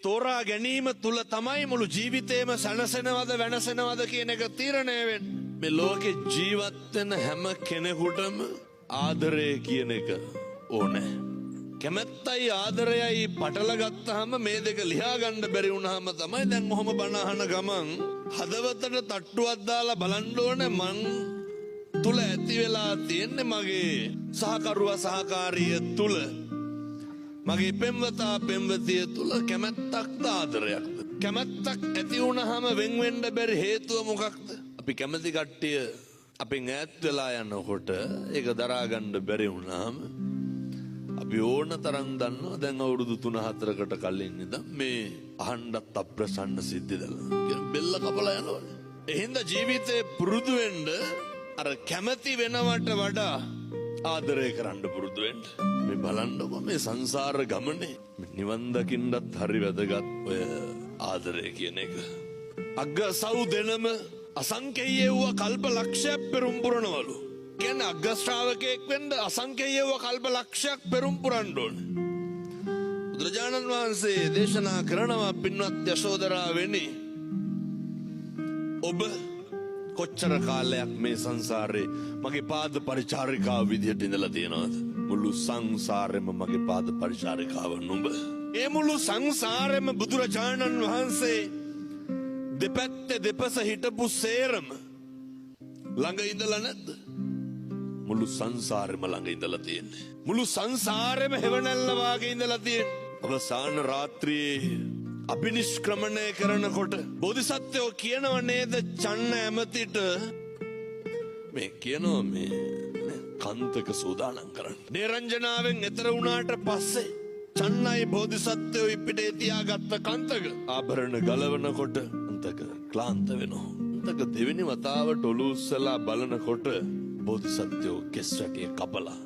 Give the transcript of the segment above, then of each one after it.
තෝරා ගැනීම තුල තමයි මුළු ජීවිතේම සැනසෙනවද වෙනසෙනවද කියන එක තීරණය වෙන්නේ. මේ ලෝකේ ජීවත් වෙන හැම කෙනෙකුටම ආදරය කියන එක ඕනේ. කැමැත්තයි ආදරයයි පටල ගත්තාම මේ දෙක ලියා ගන්න බැරි වුණාම තමයි දැන් ඔහොම බණ අහන ගමන් හදවතට තට්ටුවක් දාලා බලන්න ඕනේ මං තුල ඇති වෙලා තියෙන්නේ මගේ සහකරුවා සහකාරිය තුල මගේ පෙම්වතා පෙම්වතිය තුල කැමැත්තක්ද ආදරයක්ද? කැමැත්තක් ඇති වුණාම වෙන් වෙන්න බැරි හේතුව මොකක්ද? අපි කැමැති කට්ටිය අපෙන් ඈත් වෙලා යනකොට ඒක දරා ගන්න බැරි වුණාම අපි ඕන තරම් දන්නවා දැන් අවුරුදු 3-4කට කලින් ඉඳන් මේ අහන්නත් අප්‍රසන්න සිද්ධිදල බෙල්ල කපලා යනවනේ. එහෙනම් ජීවිතේ පුරුදු වෙන්න අර කැමැති වෙනවට වඩා ආදරය කරන්න පුරුදු වෙන්න. මේ බලන්නකො මේ සංසාර ගමනේ නිවන් දකින්නත් හරි වැදගත් ඔය ආදරය කියන එක. අග්ගසව් දෙනම අසංකේය වූ කල්ප ලක්ෂයක් පෙරම් පුරනවලු. කියන්නේ අග්ග ශ්‍රාවකයෙක් වෙන්න අසංකේය වූ කල්ප ලක්ෂයක් පෙරම් පුරන්න ඕනේ. බුදුරජාණන් වහන්සේ දේශනා කරනවා පින්වත් යශෝදරාවෙනි ඔබ කොච්චර කාලයක් මේ සංසාරේ මගේ පාද පරිචාරිකාව විදිහට ඉඳලා තියෙනවද? මුළු සංසාරෙම මගේ පාද පරිචාරිකාව නුඹ. ඒ මුළු සංසාරෙම බුදුරජාණන් වහන්සේ දෙපැත්තේ දෙපස හිටපු සේරම ළඟ ඉඳලා නැද්ද? මුළු සංසාරෙම ළඟ ඉඳලා තියෙන්නේ. මුළු සංසාරෙම හෙවණැල්ල වාගේ ඉඳලා තියෙන්නේ. අවසාන රාත්‍රියේ අභිනිෂ්ක්‍රමණය කරනකොට බෝධිසත්වයෝ කියනව නේද චන්න ඇමතිට මේ කියනවා මේ කන්තක සූදානම් කරන්න. නිරංජනාවෙන් එතර වුණාට පස්සේ චන්නයි බෝධිසත්වයෝ ඉපිටේ තියාගත්ත කන්තක ආභරණ ගලවනකොට කන්තක ක්ලාන්ත වෙනවා. කන්තක දෙවෙනි වතාවට ඔලුව උස්සලා බලනකොට බෝධිසත්වයෝ කෙස් වැටිය කපලා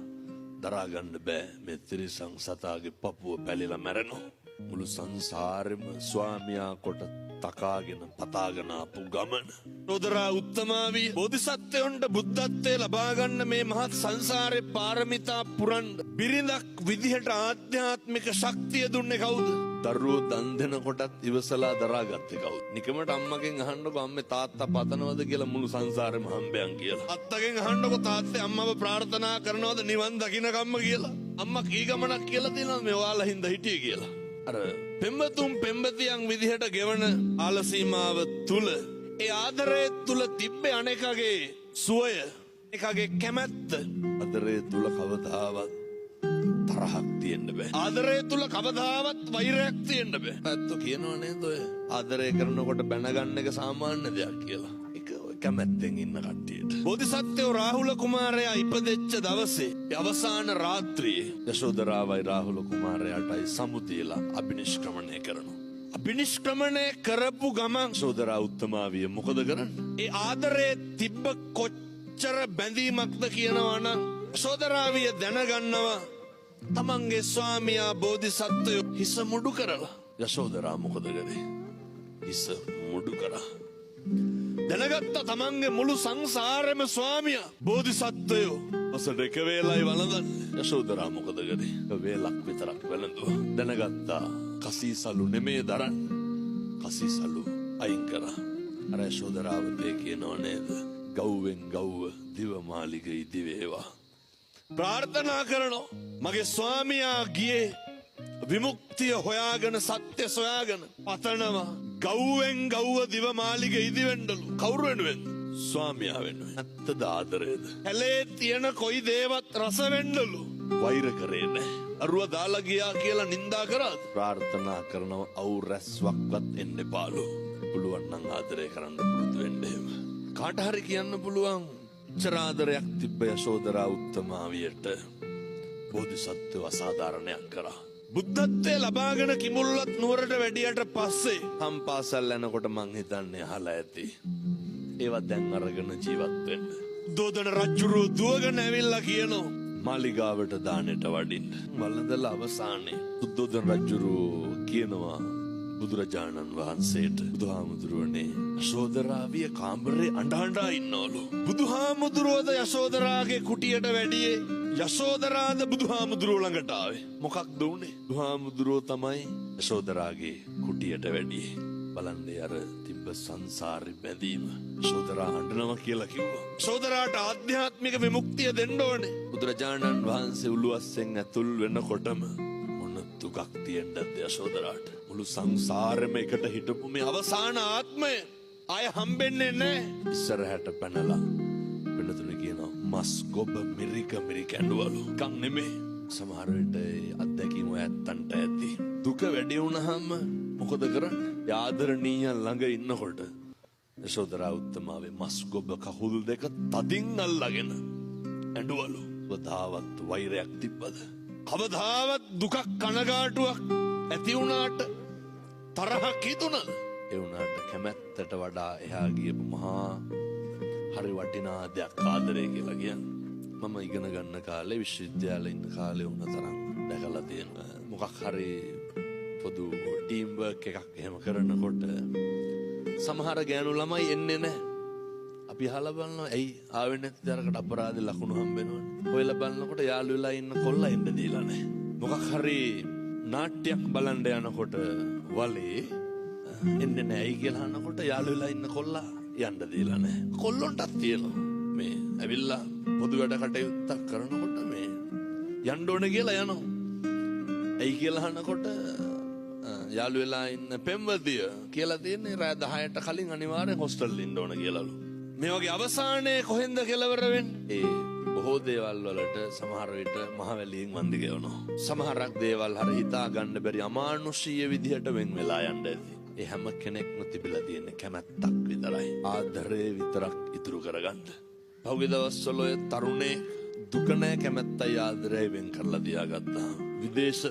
දරා ගන්න බෑ මේ ත්‍රිසං සතාගේ පපුව පැලිලා මැරෙනවා. මුළු සංසාරෙම ස්වාමියා කොට තකාගෙන පතාගෙන ආපු ගමන. යශෝදරා උත්තමාවිය බෝධිසත්වයන්ට බුද්ධත්වයේ ලබා ගන්න මේ මහත් සංසාරේ පාරමිතා පුරන්න බිරිඳක් විදිහට ආධ්‍යාත්මික ශක්තිය දුන්නේ කවුද? දරුවෝ දන් දෙනකොටත් ඉවසලා දරාගත්තේ කවුද? නිකමට අම්මගෙන් අහන්නකො අම්මේ තාත්තා පතනවද කියලා මුළු සංසාරෙම හම්බයන් කියලා. අත්තගෙන් අහන්නකො තාත්තේ අම්මව ප්‍රාර්ථනා කරනවද නිවන් දකින්නකම්ම කියලා. අම්මා කී ගමනක් කියලා දෙනවා මේ ඔයාලා හින්දා හිටියේ කියලා. අර පෙම්වතුන් පෙම්වතියන් විදිහට ගෙවන ආලසීමාව තුල ඒ ආදරය තුල තිබ්බේ අනේකගේ සුවය එකගේ කැමැත්ත. ආදරය තුල කවදාවත් තරහක් තියෙන්න බෑ. ආදරය තුල කවදාවත් වෛරයක් තියෙන්න බෑ. ඇත්ත කියනව නේද ඔය ආදරය කරනකොට බැනගන්න එක සාමාන්‍ය දෙයක් කියලා. ඒක ඔය කැමැත්තෙන් ඉන්න කට්ටියට. බෝධිසත්වෝ රාහුල කුමාරයා ඉපදෙච්ච දවසේ අවසාන රාත්‍රියේ යශෝදරාවයි රාහුල කුමාරයාටයි සමුතියලා අභිනිෂ්ක්‍රමණය කරනවා. අභිනිෂ්ක්‍රමණය කරපු ගමන් යශෝදරා උත්තමාවිය මොකද කරන්නේ? ඒ ආදරේ තිබ්බ කොච්චර බැඳීමක්ද කියනවා නම් යශෝදරාවිය දැනගන්නවා තමන්ගේ ස්වාමියා බෝධිසත්වයෝ හිස මුඩු කරලා. යශෝදරා මොකද කරේ? හිස මුඩු කරා. දැනගත්ත තමන්ගේ මුළු සංසාරෙම ස්වාමියා බෝධිසත්වයෝ ඔසඩ එක වේලයි වළඳන්නේ. යශෝදරා මොකද කරේ? වේලක් විතරක් වැළඳුවා. දැනගත්තා කසීසලු නෙමේ දරන්න. කසීසලු අයින් කරා. අර යශෝදරාවතේ කියනෝ නේද? ගව්වෙන් ගව්ව දිවමාලිග ඉදි වේවා. ප්‍රාර්ථනා කරනවා මගේ ස්වාමියා ගියේ විමුක්තිය හොයාගෙන සත්‍ය සොයාගෙන පතනවා ගව්වෙන් ගව්ව දිවමාලිග ඉදි වෙන්නලු. කවුරු වෙනුවෙන්ද? ස්වාමියා වෙනුවෙන්. ඇත්තද ආදරේද? ඇලේ තියෙන කොයි දේවත් රස වෙන්නලු. වෛර කරේ නැහැ. අරුව දාලා ගියා කියලා නින්දා කරාද? ප්‍රාර්ථනා කරනවා අවු රැස්වක්වත් එන්න එපාලු. පුළුවන් නම් ආදරය කරන්න පුරුදු වෙන්න එහෙම. කාට හරි කියන්න පුළුවන් චරාදරයක් තිබ්බ යශෝදරා උත්තමාවියට බෝධිසත්ව අසාධාරණයක් කරා. බුද්ධත්වයේ ලබාගෙන කිමුල්වත් නුවරට වැඩියට පස්සේ හම්පාසල් යනකොට මං හිතන්නේ අහලා ඇති. ඒවත් දැන් අරගෙන ජීවත් වෙන්න. දෝදන රජුරෝ දුවගෙන ඇවිල්ලා කියනවා මාලිගාවට දානෙට වඩින්න. වළඳලා අවසානයේ සුද්ධෝදන රජුරෝ කියනවා බුදුරජාණන් වහන්සේට බුදුහාමුදුරුවනේ යශෝදරාවිය කාමරේ අඬ ඉන්නවලු. බුදුහාමුදුරුවෝද යශෝදරාගේ කුටියට වැඩියේ යශෝදරාද බුදුහාමුදුරුවෝ ළඟට ආවේ. මොකක්ද උනේ? බුදුහාමුදුරුවෝ තමයි යශෝදරාගේ කුටියට වැඩි. බලන්නේ අර තිබ්බ සංසාරේ බැඳීම. සෝදරා හඬනවා කියලා කිව්වා. සෝදරාට ආධ්‍යාත්මික විමුක්තිය දෙන්න ඕනේ. බුදුරජාණන් වහන්සේ උළුවස්සෙන් ඇතුල් වෙනකොටම මොන දුකක් තියෙන්නද යශෝදරාට. මුළු සංසාරෙම එකට හිටපු මේ අවසාන ආත්මය ආය හම්බෙන්නේ නැහැ. ඉස්සරහට පැනලා වෙනතුනේ කියනවා මස් ගොබ මිරික ඇඬවලු. කන් නෙමෙයි. සමහර විට අත්දැකීම ඇත්තන්ට ඇති. දුක වැඩි වුණාම මොකද කරන්නේ? ආදරණීය ළඟ ඉන්නකොට යශෝදරා උත්තමාවේ මස් ගොබ කහුල් දෙක තදින් අල්ලගෙන ඇඬවලු. කවදාවත් වෛරයක් තිබ්බද? කවදාවත් දුකක් කනගාටුවක් ඇති වුණාට තරහක් හිතුණද? ඒ වුණාට කැමැත්තට වඩා එහා ගියපු මහා හරි වටිනා දෙයක් ආදරය කියලා කියන්නේ. මම ඉගෙන ගන්න කාලේ විශ්වවිද්‍යාලේ ඉන්න කාලේ වුණ තරම් දැකලා තියෙන මොකක් හරි පොදු ටීම් වර්ක් එකක් එහෙම කරනකොට සමහර ගෑනු ළමයි එන්නේ නැහැ. අපි අහලා බලනවා ඇයි ආවෙ නැති දරකට අපරාධ ලකුණු හම්බෙනවනේ. ඔයලා බලනකොට යාළු වෙලා ඉන්න කොල්ලා එන්න දීලා නැහැ. මොකක් හරි නාට්‍යයක් බලන්න යනකොට වලේ එන්නේ නැහැ කියලා අහනකොට යාළු වෙලා ඉන්න කොල්ලා යන්න දීලා නැහැ. කොල්ලොන්ටත් තියෙනවා මේ ඇවිල්ලා පොදු වැඩ කටයුත්තක් කරනකොට මේ යන්න ඕනේ කියලා යනවා. ඇයි කියලා අහනකොට යාළු වෙලා ඉන්න පෙම්වතිය කියලා තියෙන්නේ රෑ 10ට කලින් අනිවාර්යෙන් හොස්ටල් ඉන්න ඕන කියලාලු. මේ වගේ අවසානයේ කොහෙන්ද කෙලවර වෙන්නේ? ඒ බොහෝ දේවල් වලට සමහර විට මහවැලියෙන් වන්දි ගෙවනවා. සමහරක් දේවල් හරි හිතා ගන්න බැරි අමානුෂීය විදිහට වෙන් වෙලා යන්න ඇති. ඒ හැම කෙනෙක්ම තිබිලා තියෙන කැමැත්තක් විතරයි. ආදරේ විතරක් ඉතුරු කරගන්න. පහුගිය දවස්වල ඔය තරුණේ දුක නැ කැමැත්තයි ආදරේ වෙන් කරලා තියාගත්තා. විදේශ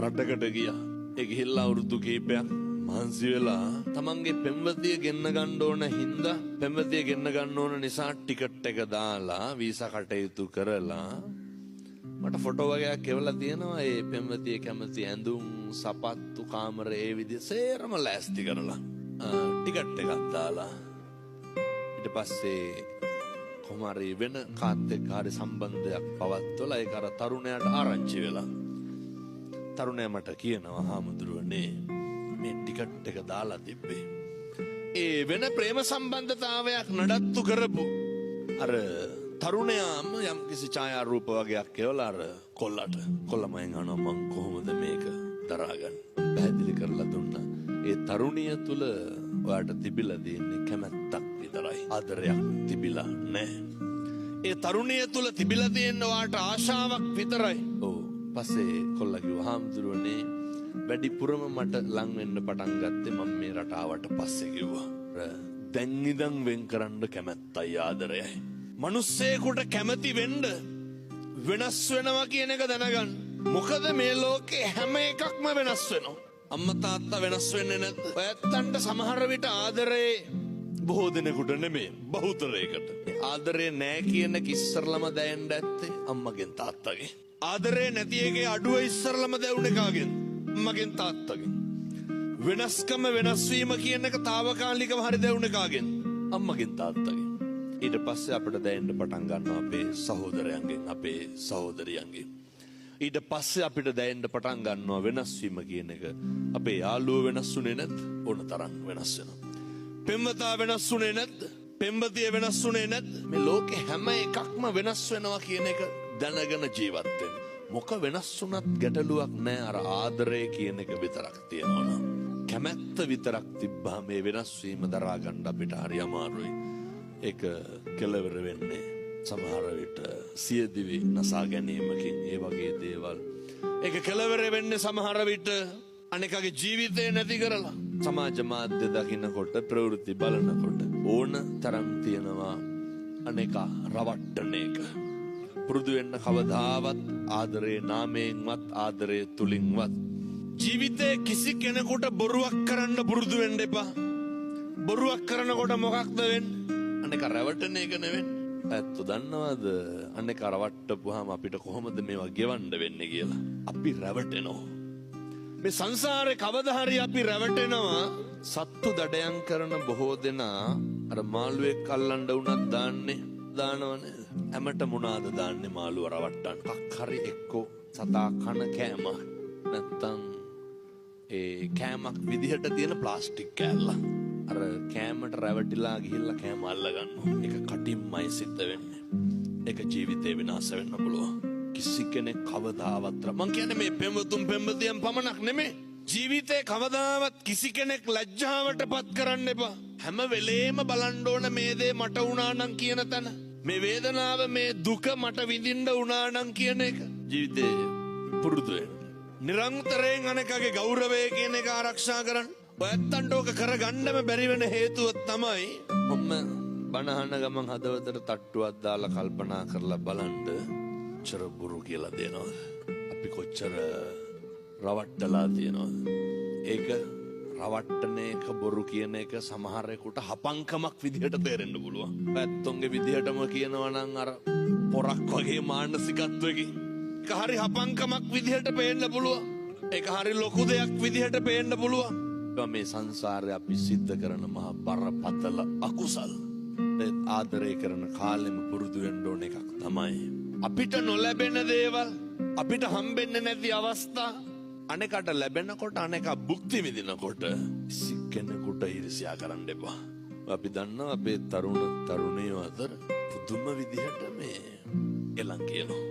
රටකට ගියා. ඒ ගිහිල්ලා අවුරුදු කිහිපයක් මහන්සි වෙලා තමන්ගේ පෙම්වතිය ගෙන්න ගන්න ඕන හින්දා පෙම්වතිය ගෙන්න ගන්න ඕන නිසා ටිකට් එක දාලා වීසා කටයුතු කරලා මට ෆොටෝ වගේක් එවලා තියෙනවා. ඒ පෙම්වතිය කැමති ඇඳුම් සපත්තු කාමරේ ඒ විදිහ සේරම ලෑස්ති කරලා ටිකට් එකක් දාලා ඊට පස්සේ කොහොමරි වෙන කාත් එක්ක හරි සම්බන්ධයක් පවත්වලා ඒක අර තරුණයාට ආරංචි වෙලා තරුණයා මට කියනවා හාමුදුරුවනේ මේ ටිකට් එක දාලා තිබ්බේ ඒ වෙන ප්‍රේම සම්බන්ධතාවයක් නඩත්තු කරපු අර තරුණයාම යම් කිසි ඡායාරූප වගේක් එවලා අර කොල්ලමෙන් අහනවා මං කොහොමද මේක දරාගන්නේ පැහැදිලි කරලා දුන්නා. ඒ තරුණිය තුල ඔයාට තිබිලා තියෙන්නේ කැමැත්තක් විතරයි. ආදරයක් තිබිලා නැහැ. ඒ තරුණිය තුල තිබිලා තියෙන ඔයාට ආශාවක් විතරයි. ඔව්. පස්සේ කොල්ලා කිව්වා හාමුදුරුවනේ වැඩිපුරම මට ලං වෙන්න පටන් ගත්තේ මම මේ රට ආවට පස්සේ කිව්වා. දැන් ඉඳන් වෙන් කරන්න කැමැත්තයි ආදරයයි. මිනිස්සෙකුට කැමති වෙන්න වෙනස් වෙනවා කියන එක දැනගන්න. මොකද මේ ලෝකේ හැම එකක්ම වෙනස් වෙනවා. අම්මා තාත්තා වෙනස් වෙන්නේ නැද්ද? ඔයත්තන්ට සමහර විට ආදරේ බොහෝ දෙනෙකුට නෙමෙයි බහුතරයකට. ආදරේ නැහැ කියන කිස්සරලම දැනෙන්න ඇත්තේ අම්මගෙන් තාත්තගෙන්. ආදරේ නැති එකේ අඩුව ඉස්සරලම දැවුනේ කාගෙන්? අම්මගෙන් තාත්තගෙන්. වෙනස්කම වෙනස් වීම කියන එක తాවකාලිකව හරි දැවුනේ කාගෙන්? අම්මගෙන් තාත්තගෙන්. ඊට පස්සේ අපිට දැනෙන්න පටන් ගන්නවා අපේ සහෝදරයන්ගෙන් අපේ සහෝදරියන්ගෙන්. ඊට පස්සේ අපිට දැනෙන්න පටන් ගන්නවා වෙනස් වීම කියන එක අපේ යාළුවෝ වෙනස් වුණේ නැද්ද? ඕන තරම් වෙනස් වෙනවා. පෙම්වතා වෙනස් වුණේ නැද්ද? පෙම්වතිය වෙනස් වුණේ නැද්ද? මේ ලෝකේ හැම එකක්ම වෙනස් වෙනවා කියන එක දැනගෙන ජීවත් වෙන්න. මොක වෙනස් වුණත් ගැටලුවක් නැහැ. අර ආදරය කියන එක විතරක් තියෙනවා. කැමැත්ත විතරක් තිබ්බා මේ වෙනස් වීම දරා ගන්න අපිට හරි අමාරුයි. ඒක කෙලවර වෙන්නේ සමහර විට සියදිවි නසා ගැනීමකින් ඒ වගේ දේවල්. ඒක කෙලවර වෙන්නේ සමහර විට අනෙකගේ ජීවිතේ නැති කරලා. සමාජ මාධ්‍ය දකින්නකොට ප්‍රවෘත්ති බලනකොට ඕන තරම් තියෙනවා අනෙක රවට්ටන එක. පුරුදු වෙන්න කවදාවත් ආදරේ නාමයෙන්වත් ආදරේ තුලින්වත් ජීවිතේ කිසි කෙනෙකුට බොරුවක් කරන්න පුරුදු වෙන්න එපා. බොරුවක් කරනකොට මොකක්ද වෙන්නේ? අනෙක රැවටන එක නෙවෙයි. ඇත්ත දන්නවද අනෙක රවට්ටපුවාම අපිට කොහොමද මේවා ගෙවන්න වෙන්නේ කියලා? අපි රැවටෙනවා. මේ සංසාරේ කවදා හරි අපි රැවටෙනවා. සත්තු දඩයන් කරන බොහෝ දෙනා අර මාළුවෙක් අල්ලන්න උනත් දානවනේ. හැමත මොනවාද දාන්නේ මාළුව රවට්ටන්න? කක් හරි එක්කෝ සතා කන කෑම නැත්තම් ඒ කෑමක් විදිහට තියෙන ප්ලාස්ටික් කෑල්ල. අර කෑමට රැවටිලා ගිහිල්ලා කෑම අල්ලගන්නවා. ඒක කටින්මයි සිද්ධ වෙන්නේ. ඒක ජීවිතේ විනාශ වෙන්න පුළුවන්. කිසි කෙනෙක් කවදාවත් මං කියන්නේ මේ පෙම්වතුන් පෙම්වතියන් පමණක් නෙමෙයි. ජීවිතේ කවදාවත් කිසි කෙනෙක් ලැජ්ජාවට පත් කරන්න එපා. හැම වෙලේම බලන්න ඕන මේ දේ මට වුණා නම් කියන තැන. මේ වේදනාව මේ දුක මට විඳින්න වුණා නම් කියන එක. ජීවිතේ පුරුදු වෙන්න. නිරන්තරයෙන් අනෙකගේ ගෞරවය කියන එක ආරක්ෂා කරන්න. ඔයත්තන්ට ඕක කරගන්නම බැරි වෙන හේතුව තමයි මම බණහන ගමන් හදවතට තට්ටුවක් දාලා කල්පනා කරලා බලන්න කොච්චර බොරු කියලා දෙනවද? අපි කොච්චර රවට්ටලා තියෙනවද? ඒක රවට්ටන එක බොරු කියන එක සමහරෙකුට හපංකමක් විදිහට තේරෙන්න පුළුවන්. පැත්තොන්ගේ විදිහටම කියනවා නම් අර පොරක් වගේ මානසිකත්වයකින් ඒක හරි හපංකමක් විදිහට පේන්න පුළුවන්. ඒක හරි ලොකු දෙයක් විදිහට පේන්න පුළුවන්. මේ සංසාරේ අපි සිද්ධ කරන මහා බරපතල අකුසල් ආදරය කරන කාලෙම පුරුදු වෙන්න ඕන එකක් තමයි අපිට නොලැබෙන දේවල් අපිට හම්බෙන්නේ නැති අවස්ථා අනෙකට ලැබෙනකොට අනෙක භුක්ති විඳිනකොට සික්කෙනෙකුට ඊර්ෂ්‍යා කරන්න එපා. අපි දන්නවා අපේ තරුණයෝ අතර පුදුම විදිහට මේ එලන් කියනවා.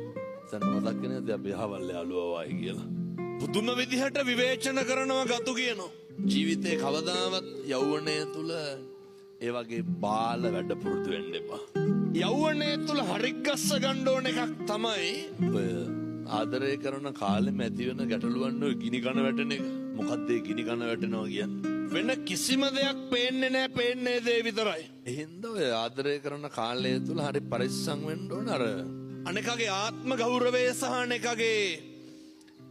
දැන් මතක් වෙනද අපි අහවල් යාළුවා වයි කියලා. පුදුම විදිහට විවේචන කරනවා ගතු කියනවා. ජීවිතේ කවදාවත් යෞවනය තුල ඒ වගේ බාල වැඩ පුරුදු වෙන්න එපා. යෞවනය තුල හරික් ගස්ස ගන්න ඕන එකක් තමයි ඔය ආදරය කරන කාලෙම ඇති වෙන ගැටලුවන් ඔය ගිනි කන වැටෙන එක. මොකක්ද ඒ ගිනි කන වැටෙනවා කියන්නේ? වෙන කිසිම දෙයක් පේන්නේ නැහැ, පේන්නේ දේ විතරයි. එහෙනම් ඔය ආදරය කරන කාලය තුල හරි පරිස්සම් වෙන්න ඕන. අර අනෙකගේ ආත්ම ගෞරවය සහ අනෙකගේ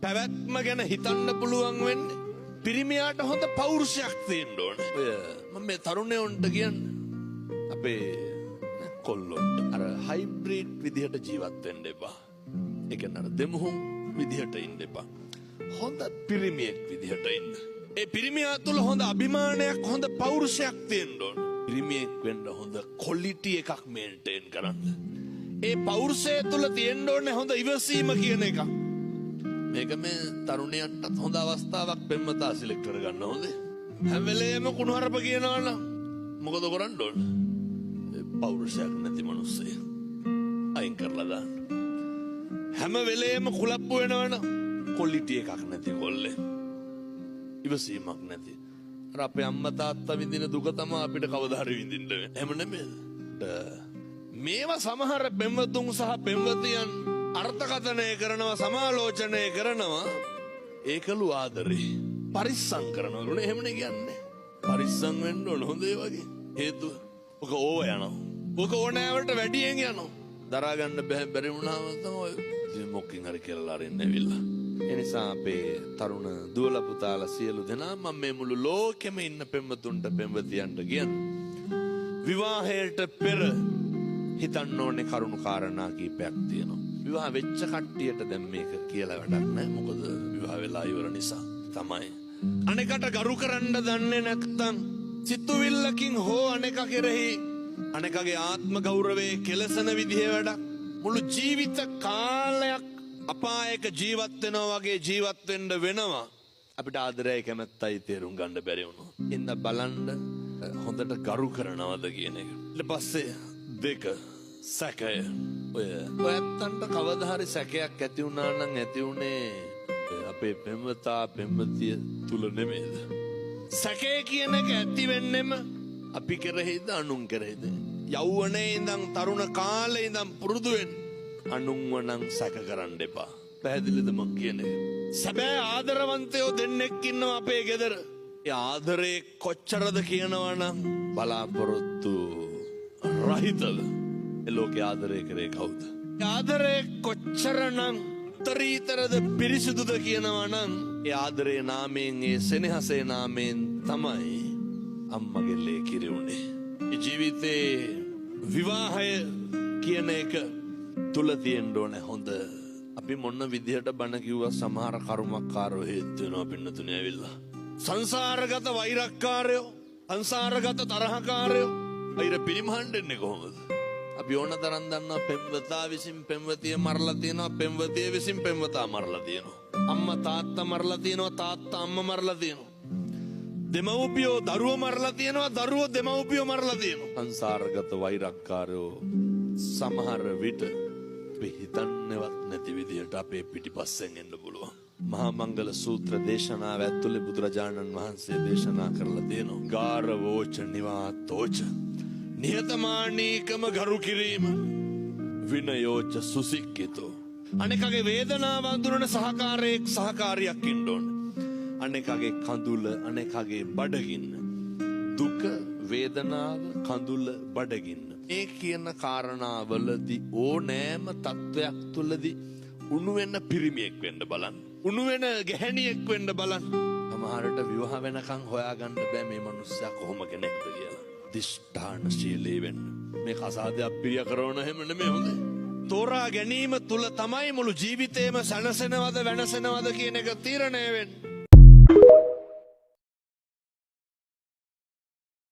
පැවැත්ම ගැන හිතන්න පුළුවන් වෙන්නේ පිරිමියාට හොඳ පෞරුෂයක් තියෙන්න ඕන. ඔය මම මේ තරුණයන්ට කියන්නේ අපේ කොල්ලොන්ට අර හයිබ්‍රිඩ් විදිහට ජීවත් වෙන්න එපා. ඒ කියන්නේ අර දෙමුහුම් විදිහට ඉන්න එපා. හොඳ පිරිමියෙක් විදිහට ඉන්න. ඒ පිරිමියා තුල හොඳ අභිමානයක්, හොඳ පෞරුෂයක් තියෙන්න ඕන. පිරිමියෙක් වෙන්න හොඳ ක්වොලිටි එකක් මේන්ටේන් කරන්න. ඒ පෞරුෂය තුල තියෙන්න ඕනේ හොඳ ඉවසීම කියන එක. මේක මේ තරුණයන්ටත් හොඳ අවස්ථාවක් පෙම්වතා සිලෙක්ට් කරගන්න හොඳේ. හැම වෙලේම කුණුහරුප කියනවා නම් මොකද කරන්න ඕන? පෞරුෂයක් නැති මිනිස්සෙ අයින් කරලා දාන්න. හැම වෙලේම කුලප්පු වෙනවනම් ක්වොලිටි එකක් නැති කොල්ලේ. ඉවසීමක් නැති. අර අපේ අම්මා තාත්තා විඳින දුක තමයි අපිට කවදා හරි විඳින්න වෙන්නේ. එහෙම නෙමෙයි. මේවා සමහර පෙම්වතුන් සහ පෙම්වතියන් අර්ථකථනය කරනවා, සමාලෝචනය කරනවා. ඒකලු ආදරේ. පරිස්සම් කරනවා. උනේ එහෙමනේ කියන්නේ. පරිස්සම් වෙන්න ඕන හොඳ ඒ වගේ. හේතුව ඔක ඕව යනවා. ඔක ඕනෑවට වැඩියෙන් යනවා. දරා ගන්න බැරි වුණාම තමයි මොකකින් හරි කියලා අරින්න ඇවිල්ලා. ඒ නිසා අපේ තරුණ දුවල පුතාලා සියලු දෙනා මම මේ මුළු ලෝකෙම ඉන්න පෙම්වතුන්ට පෙම්වතියන්ට කියන්නේ විවාහයට පෙර හිතන්න ඕනේ කරුණු කාරණා කීපයක් තියෙනවා. විවාහ වෙච්ච කට්ටියට දැන් මේක කියලා වැඩක් නැහැ. මොකද විවාහ වෙලා ඉවර නිසා තමයි. අනෙකට ගරු කරන්න දන්නේ නැත්නම් සිතුවිල්ලකින් හෝ අනෙක කෙරෙහි අනෙකගේ ආත්ම ගෞරවයේ කෙලසන විදිහේ වැඩක් මුළු ජීවිත කාලයක් අපායක ජීවත් වෙනවා වගේ ජීවත් වෙන්න වෙනවා. අපිට ආදරයයි කැමැත්තයි තේරුම් ගන්න බැරි වුණා. ඉන්න බලන්න හොඳට ගරු කරනවද කියන එක. ඊට පස්සේ දෙක සැකය. ඔයත්තන්ට කවදා හරි සැකයක් ඇති වුණා නම් ඇති උනේ අපේ පෙම්වතා පෙම්වතිය තුල නෙමෙයිද? සැකය කියන එක ඇති වෙන්නෙම අපි කෙරෙහිද අනුන් කෙරෙහිද? යෞවනයේ ඉඳන් තරුණ කාලේ ඉඳන් පුරුදු වෙන්න අනුන්ව නම් සැක කරන්න එපා. පැහැදිලිද මං කියන්නේ? සැබෑ ආදරවන්තයෝ දෙන්නෙක් ඉන්නවා අපේ ගෙදර. ඒ ආදරේ කොච්චරද කියනවා නම් බලාපොරොත්තු රහිතව ඒ ලෝකේ ආදරය කරේ කවුද? ආදරේ කොච්චරනම් උත්තරීතරද පිරිසිදුද කියනවා නම් ඒ ආදරේ නාමයෙන් ඒ සෙනෙහසේ නාමයෙන් තමයි අම්මගේ ලේ කිරි උනේ. ඒ ජීවිතේ විවාහය කියන එක තුල තියෙන්න ඕනේ හොඳ. අපි මොන විදිහට බණ කිව්වා සමහර කර්මකාරෝ හේතු වෙනවා පින්නතුනේ ඇවිල්ලා. සංසාරගත වෛරක්කාරයෝ, සංසාරගත තරහකාරයෝ වෛර පිරිමහන්නේ කොහොමද? අපි ඕන තරම් දන්නවා පෙම්වතා විසින් පෙම්වතිය මරලා තියෙනවා, පෙම්වතිය විසින් පෙම්වතා මරලා තියෙනවා. අම්මා තාත්තා මරලා තියෙනවා, තාත්තා අම්මා මරලා තියෙනවා. දෙමව්පියෝ දරුවෝ මරලා තියෙනවා, දරුවෝ දෙමව්පියෝ මරලා තියෙනවා. සංසාරගත වෛරක්කාරයෝ සමහර විට අපි හිතන්නේවත් නැති විදියට අපේ පිටිපස්සෙන් එන්න පුළුවන්. මහා මංගල සූත්‍ර දේශනාව ඇතුලේ බුදුරජාණන් වහන්සේ දේශනා කරලා තියෙනවා. ගාරවෝච නිවාතෝච, නිහතමානීකම ගරු කිරීම, විනයෝච සුසික්කිතෝ. අනෙකගේ වේදනාව අඳුරන සහකාරයෙක් සහකාරියක් ඉන්න ඕන. අනෙකගේ කඳුල, අනෙකගේ බඩගින්න. දුක, වේදනාව, කඳුල, බඩගින්න. මේ කියන කාරණාවලදී ඕනෑම තත්වයක් තුලදී උණු වෙන පිරිමියෙක් වෙන්න බලන්න. උණු වෙන ගැහැණියෙක් වෙන්න බලන්න. සමහරට විවාහ වෙනකන් හොයාගන්න බෑ මේ මිනිස්සයා කොහොම කෙනෙක්ද කියලා. දිෂ්ඨානශීලී වෙන්න. මේ කසාදයක් පිරිය කරන හැම නෙමෙයි හොඳේ. තෝරා ගැනීම තුල තමයි මුළු ජීවිතේම සැනසෙනවද වෙනසෙනවද කියන එක තීරණය වෙන්නේ.